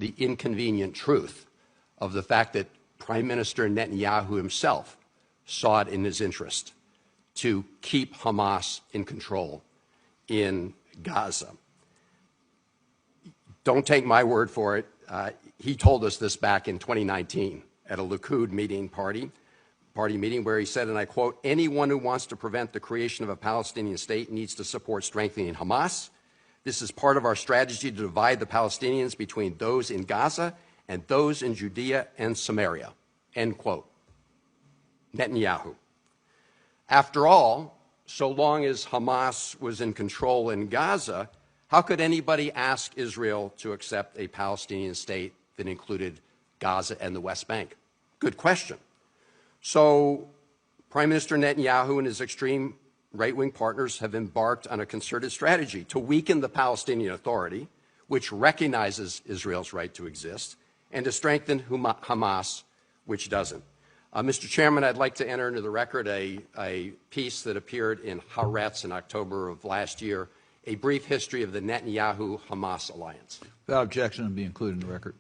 the inconvenient truth of the fact that Prime Minister Netanyahu himself saw it in his interest to keep Hamas in control in Gaza. Don't take my word for it. He told us this back in 2019 at a Likud party meeting where he said, and I quote, "Anyone who wants to prevent the creation of a Palestinian state needs to support strengthening Hamas. This is part of our strategy to divide the Palestinians between those in Gaza and those in Judea and Samaria," end quote. Netanyahu. After all, so long as Hamas was in control in Gaza, how could anybody ask Israel to accept a Palestinian state that included Gaza and the West Bank? Good question. So Prime Minister Netanyahu and his extreme right-wing partners have embarked on a concerted strategy to weaken the Palestinian Authority, which recognizes Israel's right to exist, and to strengthen Hamas, which doesn't. Mr. Chairman, I'd like to enter into the record a piece that appeared in Haaretz in October of last year, a brief history of the Netanyahu-Hamas alliance. Without objection, and be included in the record.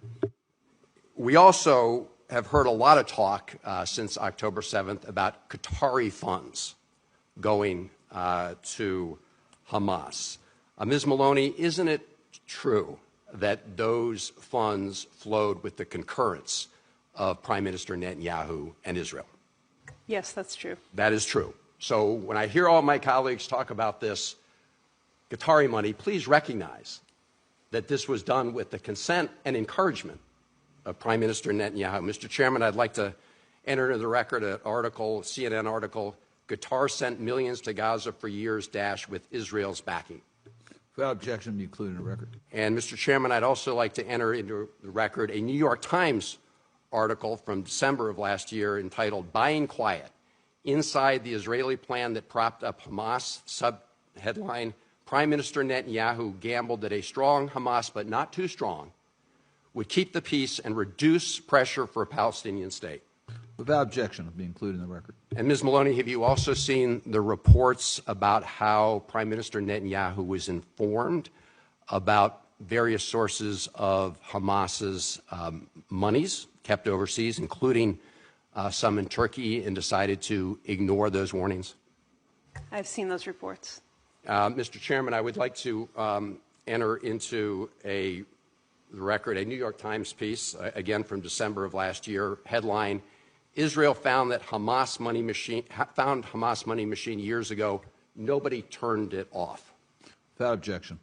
We also have heard a lot of talk since October 7th about Qatari funds going to Hamas. Ms. Maloney, isn't it true that those funds flowed with the concurrence of Prime Minister Netanyahu and Israel? Yes, that's true. That is true. So when I hear all my colleagues talk about this Qatari money, please recognize that this was done with the consent and encouragement of Prime Minister Netanyahu. Mr. Chairman, I'd like to enter into the record an article, CNN article, "Qatar sent millions to Gaza for years, with Israel's backing." Without objection, be included in the record. And Mr. Chairman, I'd also like to enter into the record a New York Times article from December of last year entitled "Buying Quiet: Inside the Israeli Plan That Propped Up Hamas." Sub-headline, "Prime Minister Netanyahu gambled that a strong Hamas, but not too strong, would keep the peace and reduce pressure for a Palestinian state." Without objection, be included in the record. And Ms. Maloney, have you also seen the reports about how Prime Minister Netanyahu was informed about various sources of Hamas's monies kept overseas, including some in Turkey, and decided to ignore those warnings? I've seen those reports. Mr. Chairman, I would like to enter into the record a New York Times piece, again from December of last year, headline, "Israel found Hamas money machine years ago. Nobody turned it off." Without objection.